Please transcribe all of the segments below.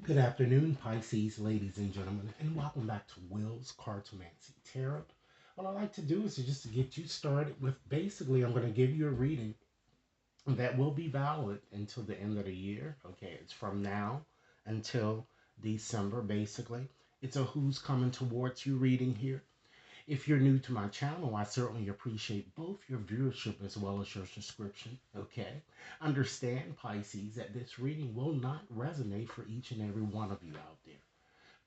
Good afternoon, Pisces, ladies and gentlemen, and welcome back to Will's Cartomancy Tarot. What I like to do is just to get you started with basically, I'm going to give you a reading that will be valid until the end of the year. Okay, it's from now until December, basically. It's a who's coming towards you reading here. If you're new to my channel, I certainly appreciate both your viewership as well as your subscription. Okay? Understand, Pisces, that this reading will not resonate for each and every one of you out there.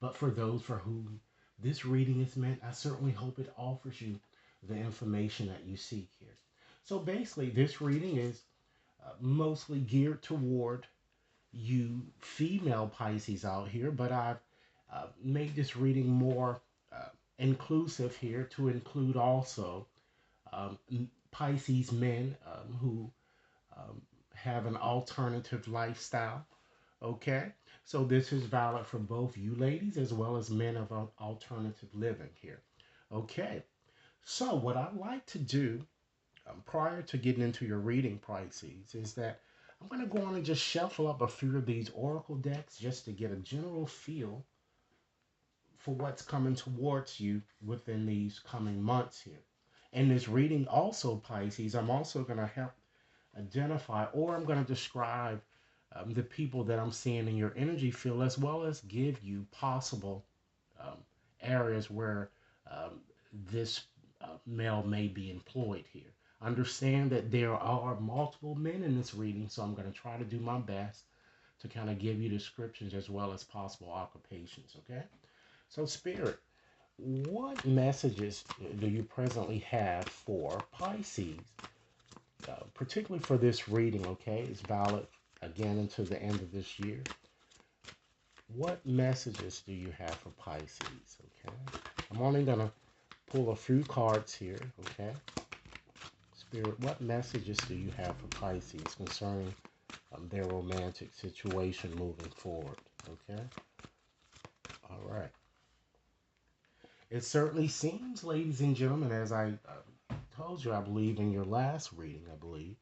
But for those for whom this reading is meant, I certainly hope it offers you the information that you seek here. So basically, this reading is mostly geared toward you female Pisces out here, but I've made this reading more inclusive here to include also um, Pisces men who um, have an alternative lifestyle. Okay, so this is valid for both you ladies as well as men of alternative living here. Okay, so what I like to do prior to getting into your reading, Pisces, is that I'm going to go on and just shuffle up a few of these oracle decks just to get a general feel for what's coming towards you within these coming months here. In this reading, also, Pisces, I'm also going to help identify or I'm going to describe the people that I'm seeing in your energy field as well as give you possible um, areas where um, this male may be employed here. Understand that there are multiple men in this reading, so I'm going to try to do my best to kind of give you descriptions as well as possible occupations, okay? So, Spirit, what messages do you presently have for Pisces, particularly for this reading, okay? It's valid again until the end of this year. What messages do you have for Pisces, okay? I'm only going to pull a few cards here, okay? Spirit, what messages do you have for Pisces concerning their romantic situation moving forward, okay? All right. It certainly seems, ladies and gentlemen, as I told you, I believe, in your last reading, I believe,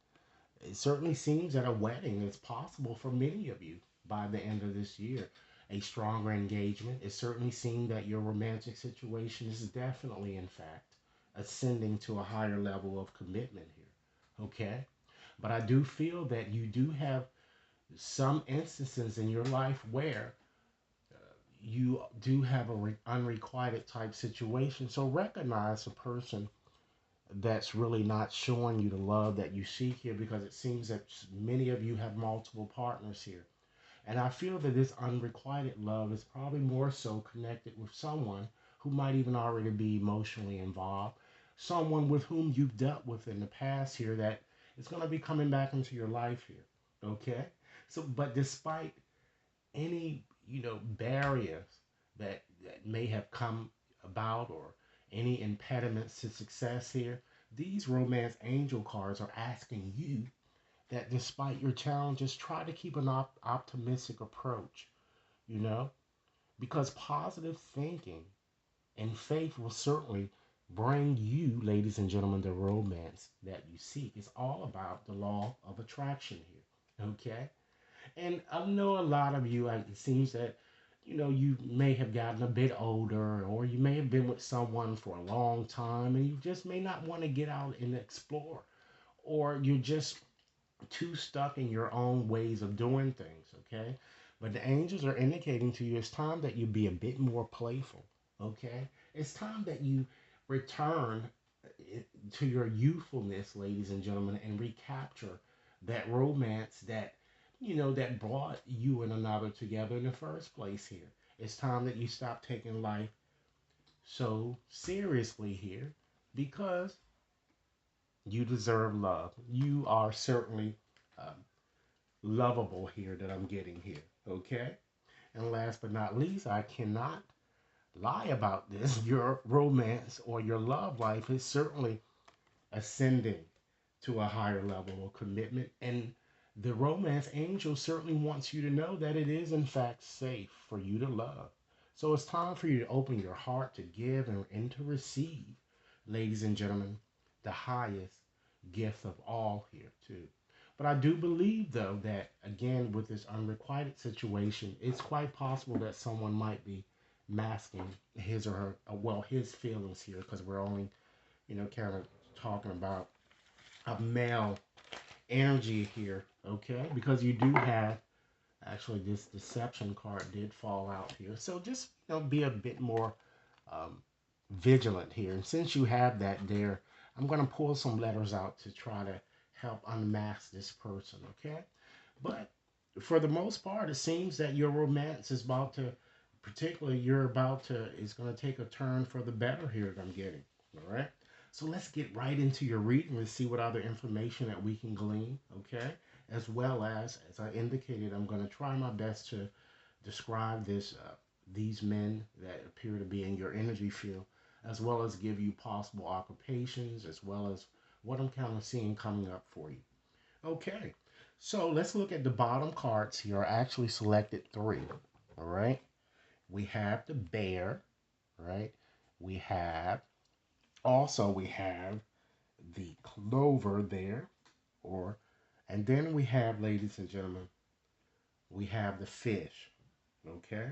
it certainly seems that a wedding is possible for many of you by the end of this year. A stronger engagement. It certainly seems that your romantic situation is definitely, in fact, ascending to a higher level of commitment here. Okay? But I do feel that you do have some instances in your life where you do have a unrequited type situation. So recognize a person that's really not showing you the love that you seek here because it seems that many of you have multiple partners here. And I feel that this unrequited love is probably more so connected with someone who might even already be emotionally involved, someone with whom you've dealt with in the past here that is going to be coming back into your life here. Okay? So, but despite any, barriers that may have come about or any impediments to success here, these romance angel cards are asking you that despite your challenges, try to keep an optimistic approach, you know, because positive thinking and faith will certainly bring you, ladies and gentlemen, the romance that you seek. It's all about the law of attraction here, okay? And I know a lot of you, it seems that, you may have gotten a bit older or you may have been with someone for a long time and you just may not want to get out and explore. Or you're just too stuck in your own ways of doing things, okay? But the angels are indicating to you it's time that you be a bit more playful, okay? It's time that you return to your youthfulness, ladies and gentlemen, and recapture that romance that brought you and another together in the first place here. It's time that you stop taking life so seriously here because you deserve love. You are certainly um, lovable here that I'm getting here. Okay? And last but not least, I cannot lie about this. Your romance or your love life is certainly ascending to a higher level of commitment. And the romance angel certainly wants you to know that it is, in fact, safe for you to love. So it's time for you to open your heart to give and to receive, ladies and gentlemen, the highest gift of all here, too. But I do believe, though, that again, with this unrequited situation, it's quite possible that someone might be masking his or her, well, his feelings here, because we're only, kind of talking about a male energy here, okay? Because you do have, actually, this deception card did fall out here. So just, be a bit more um, vigilant here. And since you have that there, I'm going to pull some letters out to try to help unmask this person, okay? But for the most part, it seems that your romance is about to, particularly it's going to take a turn for the better here that I'm getting, all right? So let's get right into your reading and see what other information that we can glean, okay? As I indicated, I'm going to try my best to describe these men that appear to be in your energy field, as well as give you possible occupations, as well as what I'm kind of seeing coming up for you. Okay, so let's look at the bottom cards here. I actually selected three. All right, we have the bear, right? We have we have the clover there, or and then we have, ladies and gentlemen, we have the fish. Okay,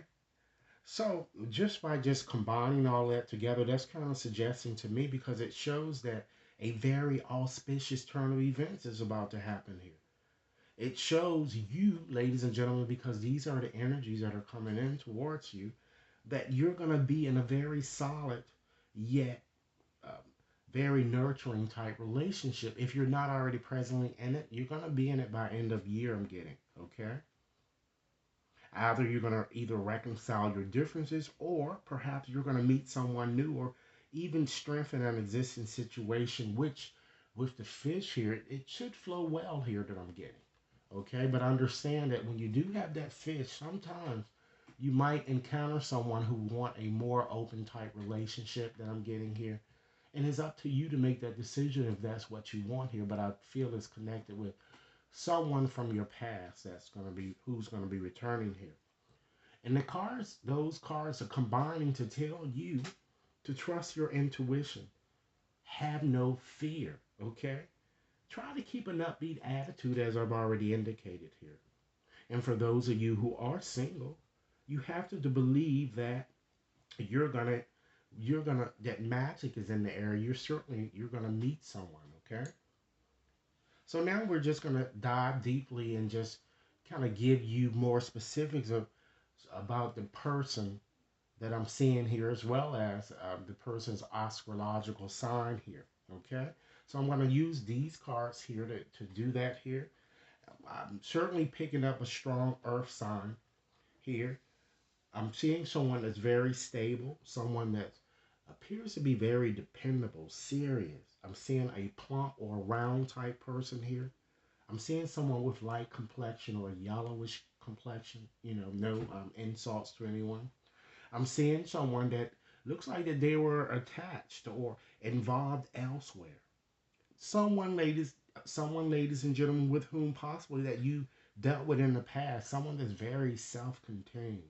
so just combining all that together, that's kind of suggesting to me because it shows that a very auspicious turn of events is about to happen here. It shows you, ladies and gentlemen, because these are the energies that are coming in towards you, that you're going to be in a very solid yet um, very nurturing type relationship. If you're not already presently in it, you're going to be in it by end of year, I'm getting, okay? Either you're going to either reconcile your differences, or perhaps you're going to meet someone new, or even strengthen an existing situation, which with the fish here, it should flow well here that I'm getting. Okay, but understand that when you do have that fish, sometimes you might encounter someone who want a more open type relationship that I'm getting here. And it's up to you to make that decision if that's what you want here. But I feel it's connected with someone from your past who's going to be returning here. And those cards are combining to tell you to trust your intuition. Have no fear, okay? Try to keep an upbeat attitude, as I've already indicated here. And for those of you who are single, you have to believe that you're gonna that magic is in the air. You're gonna meet someone, okay? So now we're just gonna dive deeply and just kind of give you more specifics about the person that I'm seeing here, as well as the person's astrological sign here. Okay, so I'm going to use these cards here to do that here. I'm certainly picking up a strong earth sign here. I'm seeing someone that's very stable, someone that appears to be very dependable, serious. I'm seeing a plump or round type person here. I'm seeing someone with light complexion or yellowish complexion. No insults to anyone. I'm seeing someone that looks like that they were attached or involved elsewhere. Someone, ladies and gentlemen, with whom possibly that you dealt with in the past. Someone that's very self-contained.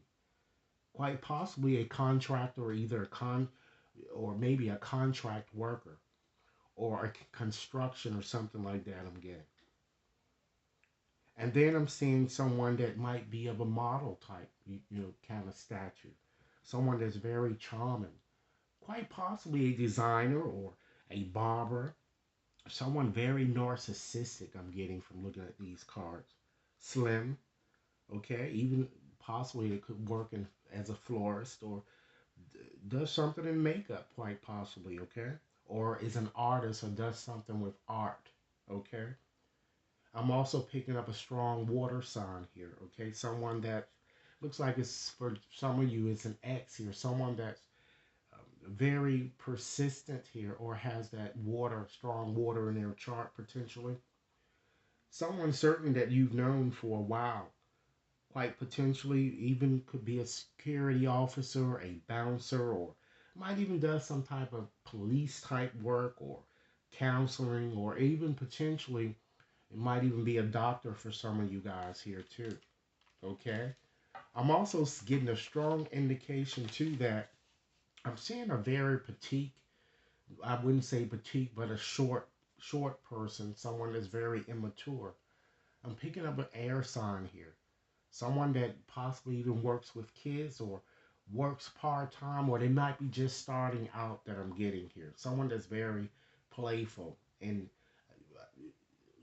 Quite possibly a contractor, or either or maybe a contract worker, or a construction or something like that. I'm getting. And then I'm seeing someone that might be of a model type, kind of stature. Someone that's very charming. Quite possibly a designer or a barber. Someone very narcissistic, I'm getting from looking at these cards. Slim, okay? Even possibly it could work as a florist, or does something in makeup, quite possibly, okay? Or is an artist, or does something with art, okay? I'm also picking up a strong water sign here, okay? Someone that looks like it's, for some of you, it's an ex here. Someone that's very persistent here, or has that strong water in their chart potentially. Someone certain that you've known for a while, quite potentially even could be a security officer, a bouncer, or might even does some type of police type work, or counseling, or even potentially it might even be a doctor for some of you guys here too. Okay. I'm also getting a strong indication too that I'm seeing a very petite, I wouldn't say petite, but a short person, someone that's very immature. I'm picking up an air sign here. Someone that possibly even works with kids or works part-time, or they might be just starting out that I'm getting here. Someone that's very playful and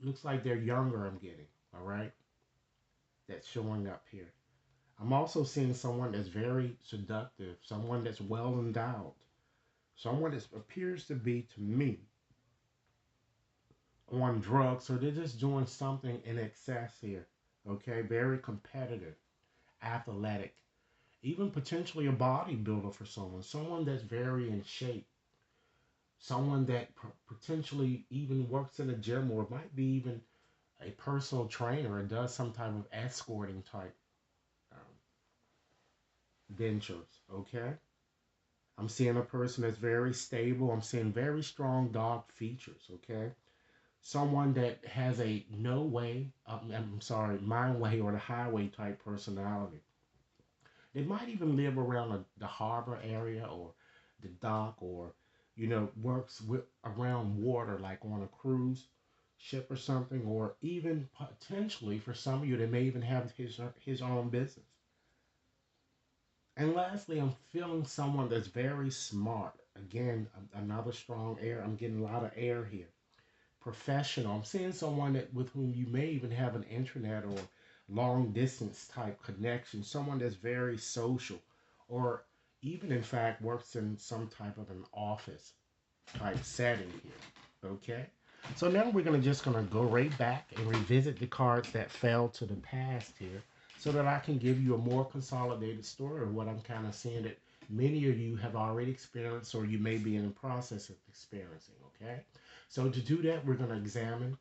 looks like they're younger, I'm getting, all right? That's showing up here. I'm also seeing someone that's very seductive, someone that's well endowed, someone that appears to be, to me, on drugs, or they're just doing something in excess here. Okay, very competitive, athletic, even potentially a bodybuilder for someone that's very in shape, someone that potentially even works in a gym, or might be even a personal trainer and does some type of escorting type um, ventures. Okay, I'm seeing a person that's very stable. I'm seeing very strong dog features. Okay, someone that has a no way, I'm sorry, my way or the highway type personality. They might even live around the harbor area or the dock, or works around water, like on a cruise ship or something, or even potentially for some of you, they may even have his own business. And lastly, I'm feeling someone that's very smart. Again, another strong air. I'm getting a lot of air here. Professional. I'm seeing someone with whom you may even have an internet or long distance type connection. Someone that's very social, or even in fact works in some type of an office type setting here. Okay. So now we're gonna go right back and revisit the cards that fell to the past here, so that I can give you a more consolidated story of what I'm kind of seeing that many of you have already experienced, or you may be in the process of experiencing. Okay. So to do that, we're gonna examine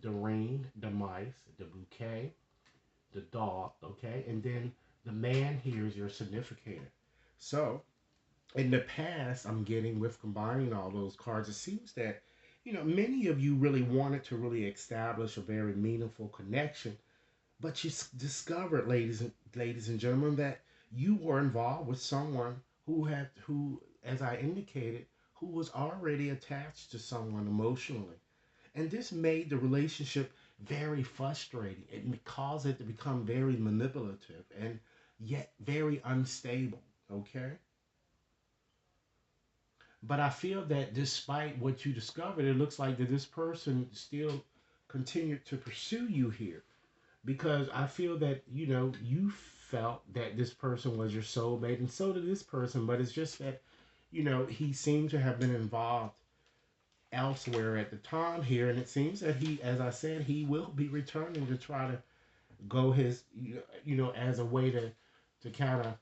the ring, the mice, the bouquet, the dog. Okay, and then the man here is your significator. So in the past, I'm getting, with combining all those cards, it seems that many of you really wanted to really establish a very meaningful connection, but you discovered, ladies and gentlemen, that you were involved with someone who, as I indicated, who was already attached to someone emotionally, and this made the relationship very frustrating. It caused it to become very manipulative and yet very unstable. Okay, but I feel that despite what you discovered, it looks like that this person still continued to pursue you here, because I feel that you felt that this person was your soulmate, and so did this person. But it's just that he seemed to have been involved elsewhere at the time here, and it seems that he, as I said, he will be returning to try to go his as a way to kind of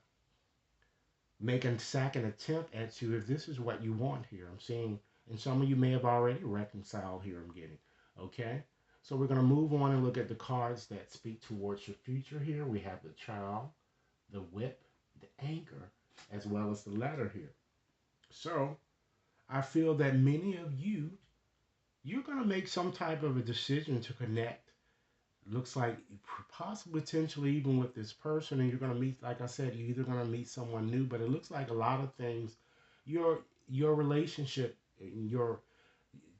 make a second attempt at you, if this is what you want here. I'm seeing, and some of you may have already reconciled here, I'm getting. Okay? So we're going to move on and look at the cards that speak towards your future here. We have the child, the whip, the anchor, as well as the letter here. So I feel that many of you, you're going to make some type of a decision to connect. Looks like possibly potentially even with this person, and you're going to meet, like I said, you're either going to meet someone new, but it looks like a lot of things, your relationship, your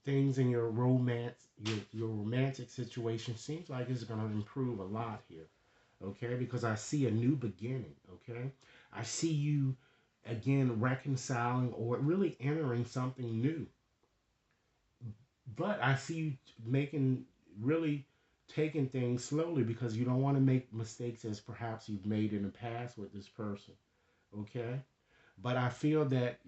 things in your romance, your romantic situation seems like it's going to improve a lot here. Okay, because I see a new beginning. Okay, I see you again reconciling or really entering something new, but I see you making, really taking things slowly, because you don't want to make mistakes as perhaps you've made in the past with this person. Okay, but I feel that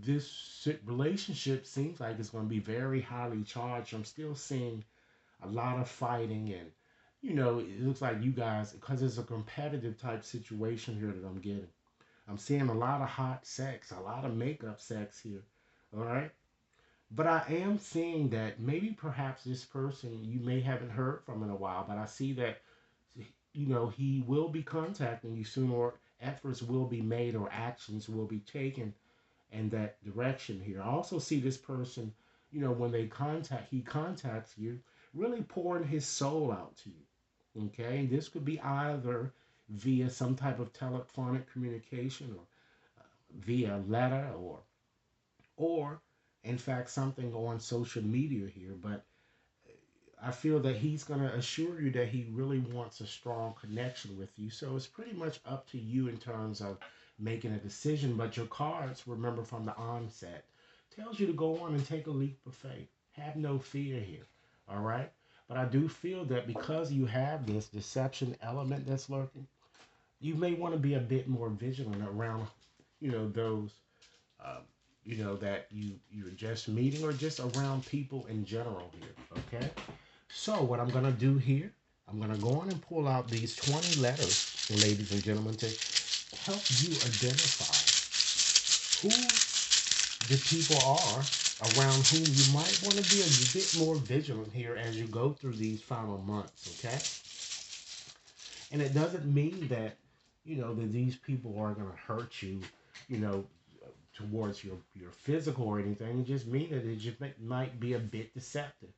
this relationship seems like it's going to be very highly charged. I'm still seeing a lot of fighting, and it looks like you guys, because it's a competitive type situation here that I'm getting. I'm seeing a lot of hot sex, a lot of makeup sex here. All right. But I am seeing that maybe perhaps this person you may haven't heard from in a while, but I see that he will be contacting you soon, or efforts will be made, or actions will be taken in that direction here. I also see this person, when he contacts you, really pouring his soul out to you. Okay, this could be either via some type of telephonic communication, or via letter, or in fact something on social media here. But I feel that he's going to assure you that he really wants a strong connection with you. So it's pretty much up to you in terms of making a decision. But your cards, remember from the onset, tells you to go on and take a leap of faith. Have no fear here. All right? But I do feel that because you have this deception element that's lurking, you may want to be a bit more vigilant around, those um, that you're just meeting or just around people in general here. Okay. So what I'm gonna do here, I'm gonna go on and pull out these 20 letters, ladies and gentlemen, to help you identify who the people are around whom you might want to be a bit more vigilant here as you go through these final months. Okay. And it doesn't mean that that these people are gonna hurt you, you know, towards your physical or anything. It just means that it just might be a bit deceptive.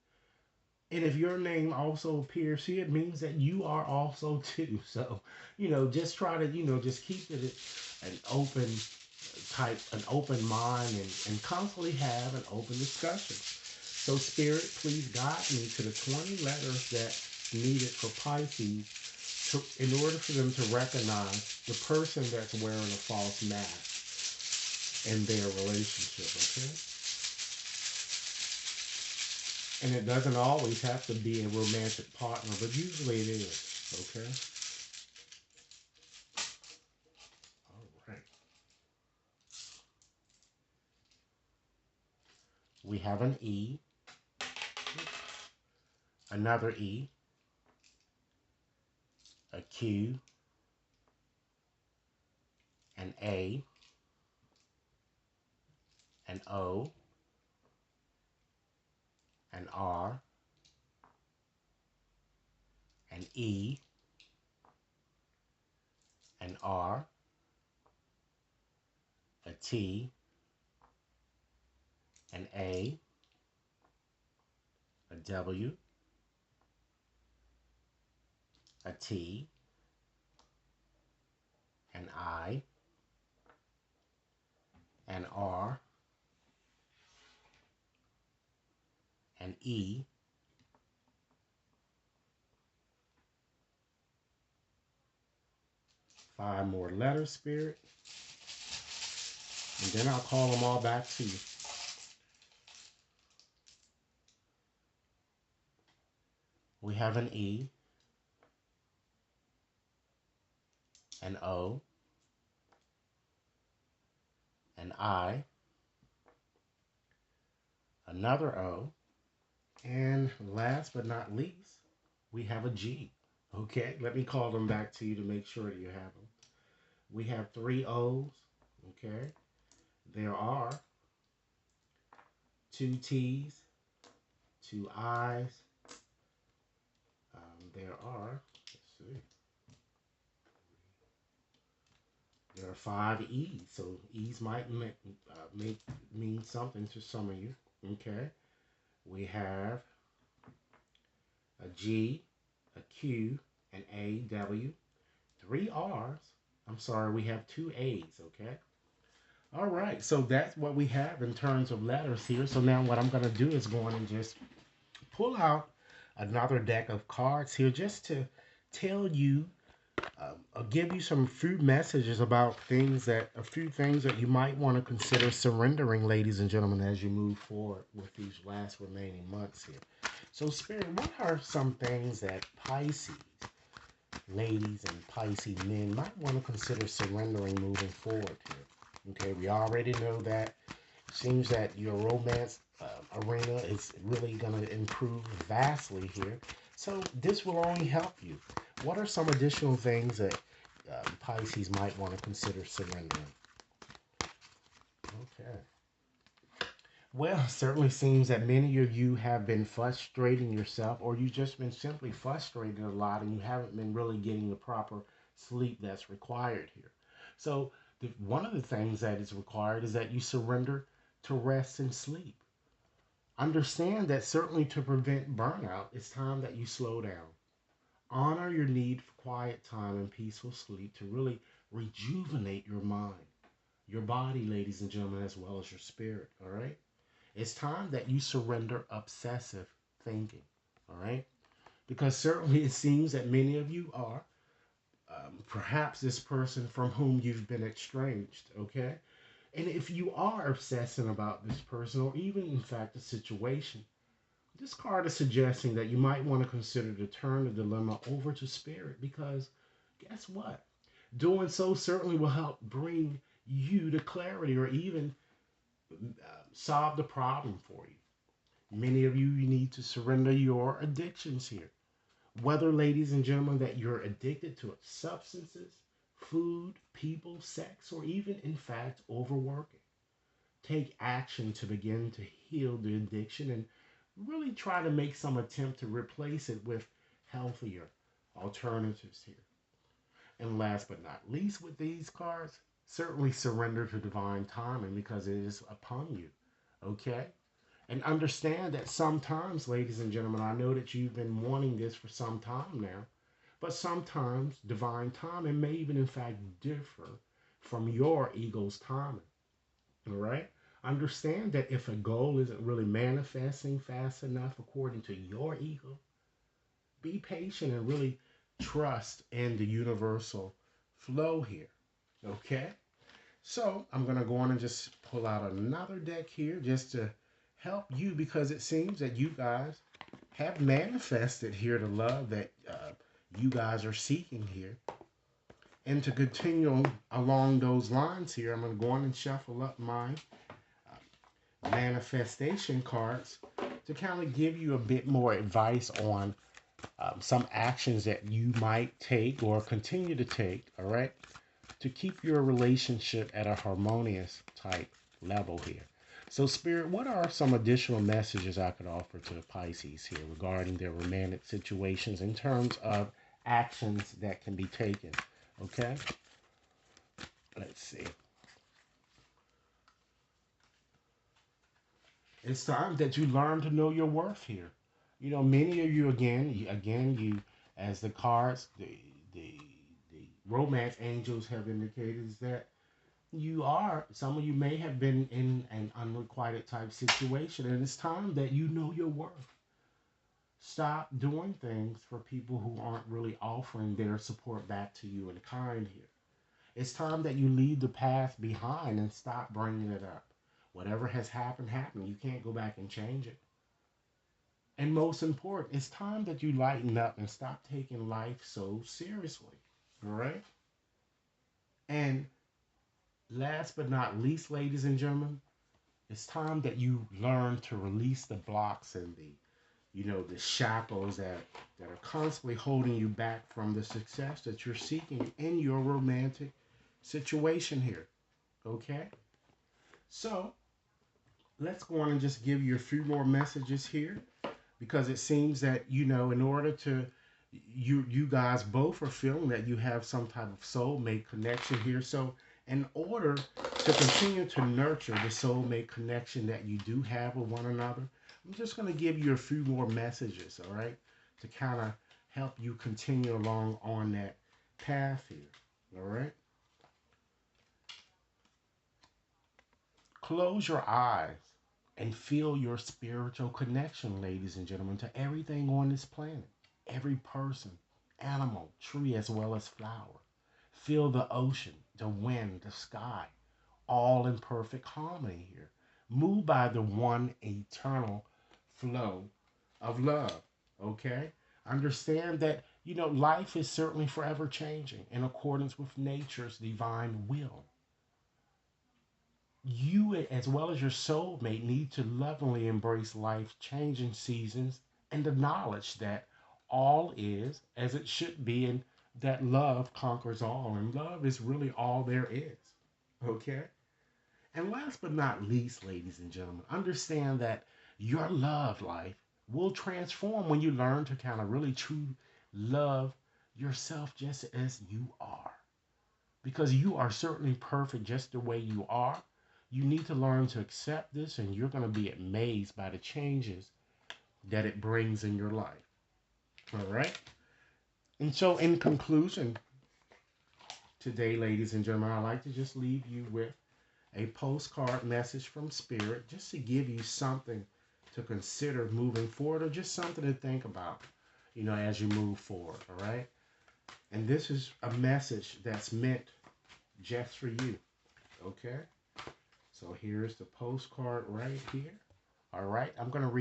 And if your name also appears here, it means that you are also too. So, just try to, just keep it an open an open mind and constantly have an open discussion. So, Spirit, please guide me to the 20 letters that needed for Pisces in order for them to recognize the person that's wearing a false mask in their relationship, okay? And it doesn't always have to be a romantic partner, but usually it is, okay? All right. We have an E, another E, a Q, an A, an O, an R, an E, an R, a T, an A, a W, a T, an I, an R, an E, five more letters, Spirit, and then I'll call them all back to you. We have an E, an O, an I, another O, and last but not least, we have a G. Okay, let me call them back to you to make sure that you have them. We have three O's. Okay, there are two T's, two I's. There are, let's see, there are five E's. So E's might mean something to some of you. Okay, we have a G, a Q, an A, W, three R's. I'm sorry, we have two A's, okay? All right, so that's what we have in terms of letters here. So now what I'm going to do is go on and just pull out another deck of cards here just to tell you, give you some few messages about a few things that you might want to consider surrendering, ladies and gentlemen, as you move forward with these last remaining months here. So, Spirit, what are some things that Pisces ladies and Pisces men might want to consider surrendering moving forward here? Okay, we already know that it seems that your romance arena is really going to improve vastly here. So this will only help you. What are some additional things that Pisces might want to consider surrendering? Okay. Well, it certainly seems that many of you have been frustrating yourself, or you've just been simply frustrated a lot and you haven't been really getting the proper sleep that's required here. So, one of the things that is required is that you surrender to rest and sleep. Understand that certainly to prevent burnout, it's time that you slow down. Honor your need for quiet time and peaceful sleep to really rejuvenate your mind, your body, ladies and gentlemen, as well as your spirit, all right? It's time that you surrender obsessive thinking, All right? Because certainly it seems that many of you are perhaps this person from whom you've been estranged, okay? And if you are obsessing about this person or even, in fact, the situation, this card is suggesting that you might want to consider to turn the dilemma over to spirit because guess what? Doing so certainly will help bring you to clarity or even solve the problem for you. Many of you need to surrender your addictions here. Whether, ladies and gentlemen, that you're addicted to substances, food, people, sex, or even, in fact, overworking. Take action to begin to heal the addiction and really try to make some attempt to replace it with healthier alternatives here. And last but not least, with these cards, certainly surrender to divine timing because it is upon you. Okay? And understand that sometimes, ladies and gentlemen, I know that you've been wanting this for some time now, but sometimes divine timing may even, in fact, differ from your ego's timing. All right? Understand that if a goal isn't really manifesting fast enough according to your ego, be patient and really trust in the universal flow here. Okay? So I'm going to go on and just pull out another deck here just to help you because it seems that you guys have manifested here the love that you guys are seeking here. And to continue along those lines here, I'm going to go on and shuffle up my manifestation cards to kind of give you a bit more advice on some actions that you might take or continue to take, all right, to keep your relationship at a harmonious type level here. So, Spirit, what are some additional messages I could offer to the Pisces here regarding their romantic situations in terms of actions that can be taken? Okay, let's see. It's time that you learn to know your worth here. You know, many of you again, as the cards, the the romance angels have indicated is that some of you may have been in an unrequited type situation, and it's time that you know your worth. Stop doing things for people who aren't really offering their support back to you in kind here. It's time that you leave the past behind and stop bringing it up. Whatever has happened, happened. You can't go back and change it. And most important, it's time that you lighten up and stop taking life so seriously. All right? And last but not least, ladies and gentlemen, it's time that you learn to release the blocks and the shackles that are constantly holding you back from the success that you're seeking in your romantic situation here. Okay? So let's go on and just give you a few more messages here because it seems that in order to you guys both are feeling that you have some type of soulmate connection here. So in order to continue to nurture the soulmate connection that you do have with one another, I'm just going to give you a few more messages, all right, to kind of help you continue along on that path here. All right, close your eyes and feel your spiritual connection, ladies and gentlemen, to everything on this planet. Every person, animal, tree, as well as flower. Feel the ocean, the wind, the sky, all in perfect harmony here. Move by the one eternal flow of love, okay? Understand that, life is certainly forever changing in accordance with nature's divine will. You, as well as your soulmate, need to lovingly embrace life's changing seasons and the knowledge that all is as it should be and that love conquers all. And love is really all there is. Okay? And last but not least, ladies and gentlemen, understand that your love life will transform when you learn to kind of really truly love yourself just as you are. Because you are certainly perfect just the way you are. You need to learn to accept this, and you're going to be amazed by the changes that it brings in your life. All right? And so, in conclusion, today, ladies and gentlemen, I'd like to just leave you with a postcard message from Spirit just to give you something to consider moving forward, or just something to think about, as you move forward. All right. And this is a message that's meant just for you. Okay. So here's the postcard right here. All right. I'm going to read